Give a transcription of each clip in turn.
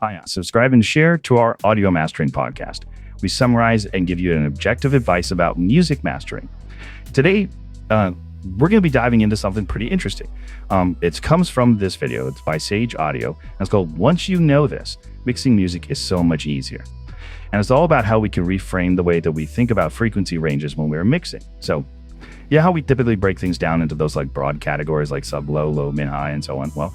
Hi, subscribe and share to our audio mastering podcast. We summarize and give you an objective advice about music mastering. Today, we're going to be diving into something pretty interesting. It comes from this video. It's by Sage Audio. And it's called Once You Know This, Mixing Music is So Much Easier. And it's all about how we can reframe the way that we think about frequency ranges when we're mixing. So, yeah, how we typically break things down into those like broad categories like sub, low, mid, high, and so on. Well,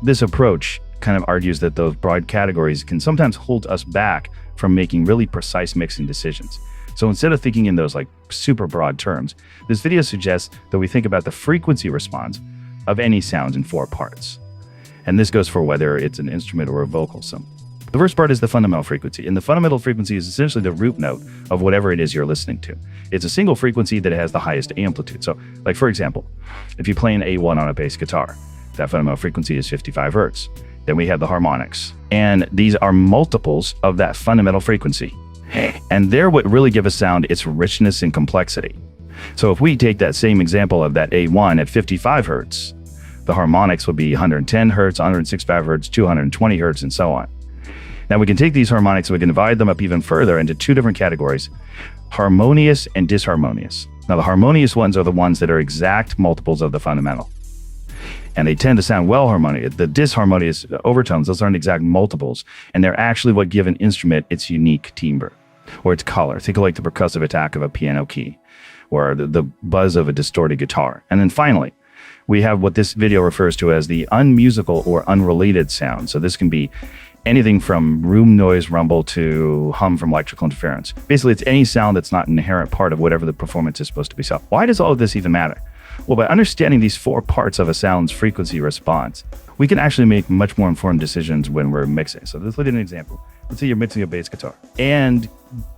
this approach kind of argues that those broad categories can sometimes hold us back from making really precise mixing decisions. So instead of thinking in those like super broad terms, this video suggests that we think about the frequency response of any sound in 4 parts. And this goes for whether it's an instrument or a vocal. So the first part is the fundamental frequency. And the fundamental frequency is essentially the root note of whatever it is you're listening to. It's a single frequency that has the highest amplitude. So like, for example, if you play an A1 on a bass guitar, that fundamental frequency is 55 hertz. Then we have the harmonics. And these are multiples of that fundamental frequency. And they're what really give a sound its richness and complexity. So if we take that same example of that A1 at 55 hertz, the harmonics would be 110 hertz, 165 hertz, 220 hertz, and so on. Now we can take these harmonics and we can divide them up even further into 2 different categories, harmonious and disharmonious. Now the harmonious ones are the ones that are exact multiples of the fundamental. And they tend to sound well harmonious. The disharmonious overtones, those aren't exact multiples, and they're actually what give an instrument its unique timbre or its color. Think of like the percussive attack of a piano key or the buzz of a distorted guitar. And then finally, we have what this video refers to as the unmusical or unrelated sound. So this can be anything from room noise rumble to hum from electrical interference. Basically, it's any sound that's not an inherent part of whatever the performance is supposed to be. So why does all of this even matter? Well, by understanding these 4 parts of a sound's frequency response, we can actually make much more informed decisions when we're mixing. So let's look at an example. Let's say you're mixing a bass guitar and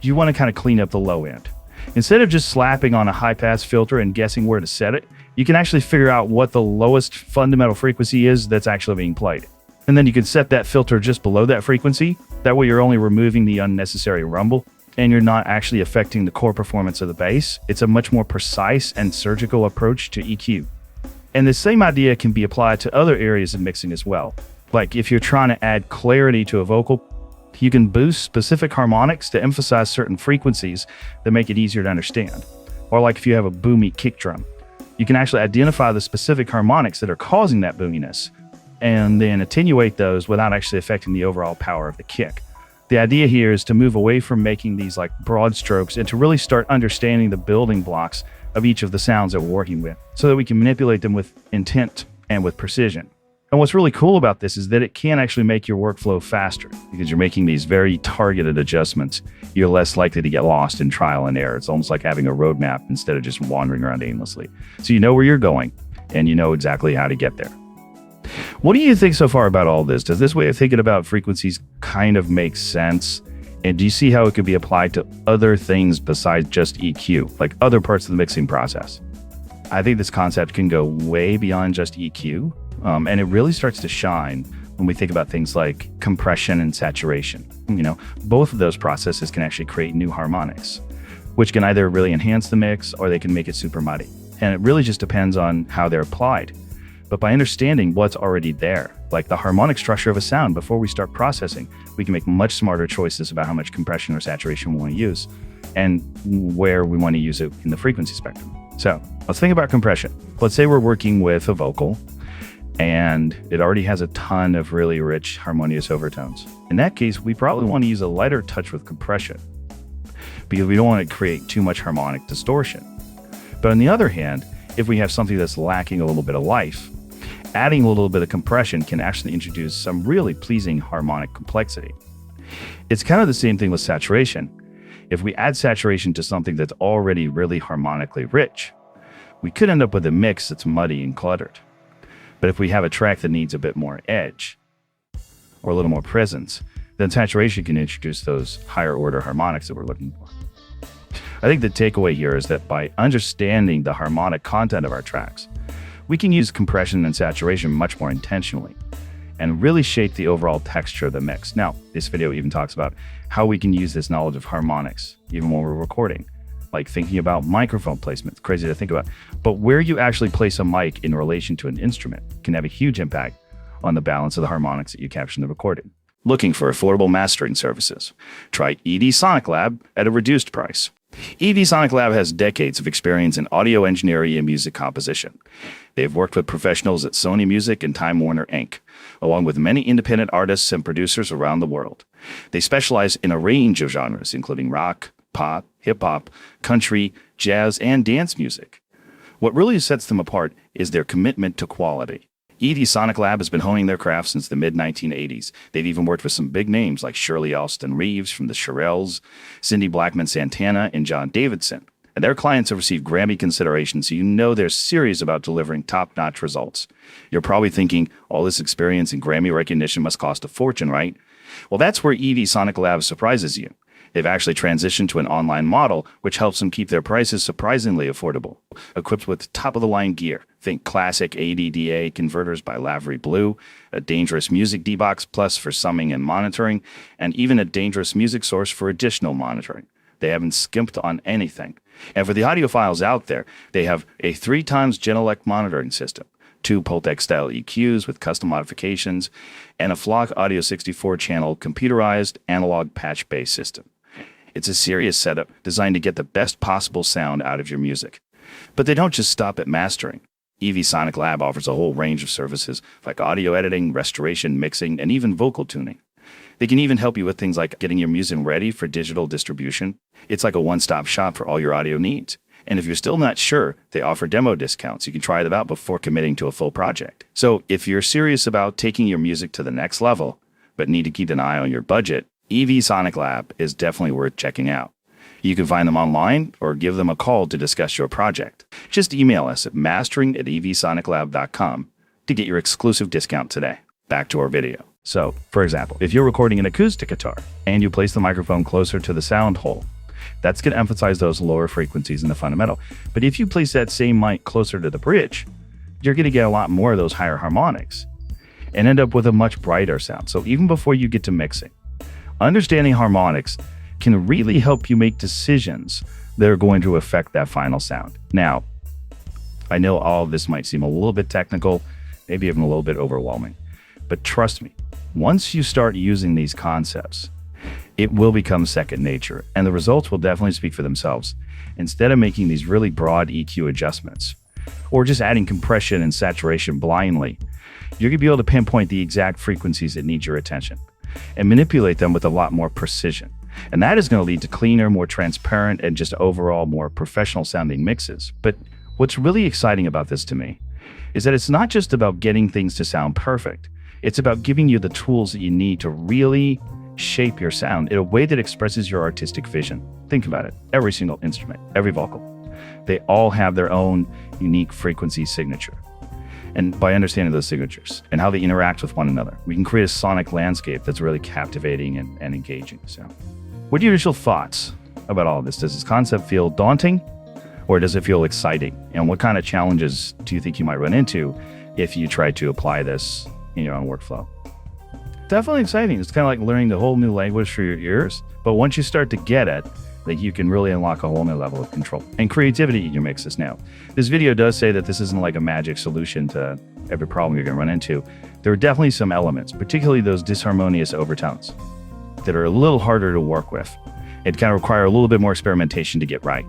you want to kind of clean up the low end. Instead of just slapping on a high pass filter and guessing where to set it, you can actually figure out what the lowest fundamental frequency is that's actually being played. And then you can set that filter just below that frequency. That way you're only removing the unnecessary rumble and you're not actually affecting the core performance of the bass. It's a much more precise and surgical approach to EQ. And the same idea can be applied to other areas of mixing as well. Like if you're trying to add clarity to a vocal, you can boost specific harmonics to emphasize certain frequencies that make it easier to understand. Or like if you have a boomy kick drum, you can actually identify the specific harmonics that are causing that boominess and then attenuate those without actually affecting the overall power of the kick. The idea here is to move away from making these like broad strokes and to really start understanding the building blocks of each of the sounds that we're working with so that we can manipulate them with intent and with precision. And what's really cool about this is that it can actually make your workflow faster because you're making these very targeted adjustments. You're less likely to get lost in trial and error. It's almost like having a roadmap instead of just wandering around aimlessly. So you know where you're going and you know exactly how to get there. What do you think so far about all this? Does this way of thinking about frequencies kind of make sense? And do you see how it could be applied to other things besides just EQ, like other parts of the mixing process? I think this concept can go way beyond just EQ, and it really starts to shine when we think about things like compression and saturation. You know, both of those processes can actually create new harmonics, which can either really enhance the mix or they can make it super muddy. And it really just depends on how they're applied. But by understanding what's already there, like the harmonic structure of a sound before we start processing, we can make much smarter choices about how much compression or saturation we want to use and where we want to use it in the frequency spectrum. So let's think about compression. Let's say we're working with a vocal and it already has a ton of really rich harmonious overtones. In that case, we probably want to use a lighter touch with compression because we don't want to create too much harmonic distortion. But on the other hand, if we have something that's lacking a little bit of life, adding a little bit of compression can actually introduce some really pleasing harmonic complexity. It's kind of the same thing with saturation. If we add saturation to something that's already really harmonically rich, we could end up with a mix that's muddy and cluttered. But if we have a track that needs a bit more edge or a little more presence, then saturation can introduce those higher order harmonics that we're looking for. I think the takeaway here is that by understanding the harmonic content of our tracks, we can use compression and saturation much more intentionally and really shape the overall texture of the mix. Now, this video even talks about how we can use this knowledge of harmonics even when we're recording, like thinking about microphone placement. It's crazy to think about, but where you actually place a mic in relation to an instrument can have a huge impact on the balance of the harmonics that you capture in the recording. Looking for affordable mastering services? Try ED Sonic Lab at a reduced price. ED Sonic Lab has decades of experience in audio engineering and music composition. They've worked with professionals at Sony Music and Time Warner Inc., along with many independent artists and producers around the world. They specialize in a range of genres, including rock, pop, hip-hop, country, jazz, and dance music. What really sets them apart is their commitment to quality. ED Sonic Lab has been honing their craft since the mid-1980s. They've even worked with some big names like Shirley Alston Reeves from the Shirelles, Cindy Blackman Santana, and John Davidson. And their clients have received Grammy consideration, so you know they're serious about delivering top-notch results. You're probably thinking, all this experience and Grammy recognition must cost a fortune, right? Well, that's where ED Sonic Lab surprises you. They've actually transitioned to an online model, which helps them keep their prices surprisingly affordable. Equipped with top-of-the-line gear, think classic ADDA converters by Lavery Blue, a Dangerous Music D-Box Plus for summing and monitoring, and even a Dangerous Music Source for additional monitoring. They haven't skimped on anything. And for the audiophiles out there, they have a 3x Genelec monitoring system, 2 Pultec-style EQs with custom modifications, and a Flock Audio 64-channel computerized analog patch-based system. It's a serious setup designed to get the best possible sound out of your music. But they don't just stop at mastering. ED Sonic Lab offers a whole range of services like audio editing, restoration, mixing, and even vocal tuning. They can even help you with things like getting your music ready for digital distribution. It's like a one-stop shop for all your audio needs. And if you're still not sure, they offer demo discounts. You can try them out before committing to a full project. So if you're serious about taking your music to the next level, but need to keep an eye on your budget, ED Sonic Lab is definitely worth checking out. You can find them online or give them a call to discuss your project. Just email us at mastering@edsoniclab.com to get your exclusive discount today. Back to our video. So, for example, if you're recording an acoustic guitar and you place the microphone closer to the sound hole, that's going to emphasize those lower frequencies in the fundamental. But if you place that same mic closer to the bridge, you're going to get a lot more of those higher harmonics and end up with a much brighter sound. So even before you get to mixing, understanding harmonics can really help you make decisions that are going to affect that final sound. Now, I know all of this might seem a little bit technical, maybe even a little bit overwhelming, but trust me, once you start using these concepts, it will become second nature, and the results will definitely speak for themselves. Instead of making these really broad EQ adjustments, or just adding compression and saturation blindly, you're going to be able to pinpoint the exact frequencies that need your attention and manipulate them with a lot more precision. And that is going to lead to cleaner, more transparent, and just overall more professional sounding mixes. But what's really exciting about this to me is that it's not just about getting things to sound perfect. It's about giving you the tools that you need to really shape your sound in a way that expresses your artistic vision. Think about it. Every single instrument, every vocal, they all have their own unique frequency signature. And by understanding those signatures and how they interact with one another, we can create a sonic landscape that's really captivating and engaging. So, what are your initial thoughts about all of this? Does this concept feel daunting, or does it feel exciting? And what kind of challenges do you think you might run into if you try to apply this in your own workflow? Definitely exciting. It's kind of like learning the whole new language for your ears. But once you start to get it, like, you can really unlock a whole new level of control and creativity in your mixes now. This video does say that this isn't like a magic solution to every problem you're going to run into. There are definitely some elements, particularly those disharmonious overtones, that are a little harder to work with. It kind of require a little bit more experimentation to get right,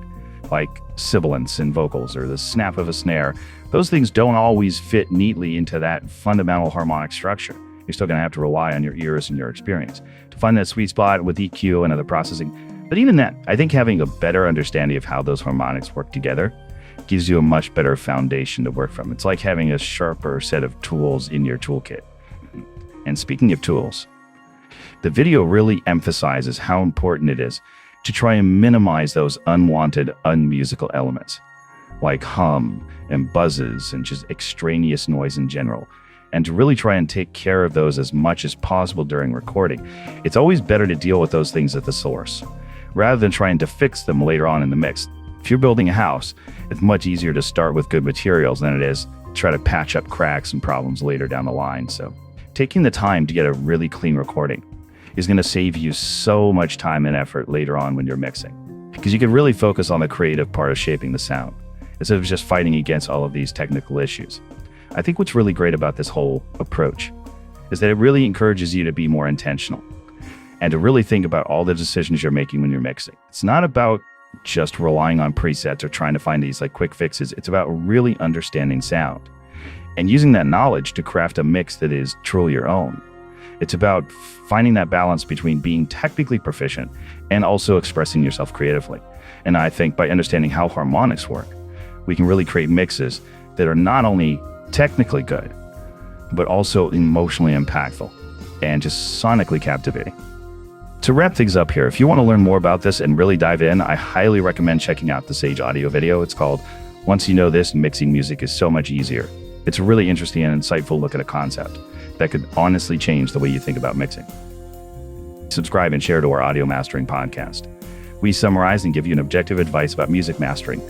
like sibilance in vocals or the snap of a snare. Those things don't always fit neatly into that fundamental harmonic structure. You're still going to have to rely on your ears and your experience to find that sweet spot with EQ and other processing. But even then, I think having a better understanding of how those harmonics work together gives you a much better foundation to work from. It's like having a sharper set of tools in your toolkit. And speaking of tools, the video really emphasizes how important it is to try and minimize those unwanted, unmusical elements, like hum and buzzes and just extraneous noise in general, and to really try and take care of those as much as possible during recording. It's always better to deal with those things at the source, rather than trying to fix them later on in the mix. If you're building a house, it's much easier to start with good materials than it is to try to patch up cracks and problems later down the line. So taking the time to get a really clean recording is going to save you so much time and effort later on when you're mixing, because you can really focus on the creative part of shaping the sound instead of just fighting against all of these technical issues. I think what's really great about this whole approach is that it really encourages you to be more intentional and to really think about all the decisions you're making when you're mixing. It's not about just relying on presets or trying to find these like quick fixes. It's about really understanding sound and using that knowledge to craft a mix that is truly your own. It's about finding that balance between being technically proficient and also expressing yourself creatively. And I think by understanding how harmonics work, we can really create mixes that are not only technically good, but also emotionally impactful and just sonically captivating. To wrap things up here, if you want to learn more about this and really dive in, I highly recommend checking out the Sage audio video. It's called Once You Know This, Mixing Music is So Much Easier. It's a really interesting and insightful look at a concept that could honestly change the way you think about mixing. Subscribe and share to our audio mastering podcast. We summarize and give you an objective advice about music mastering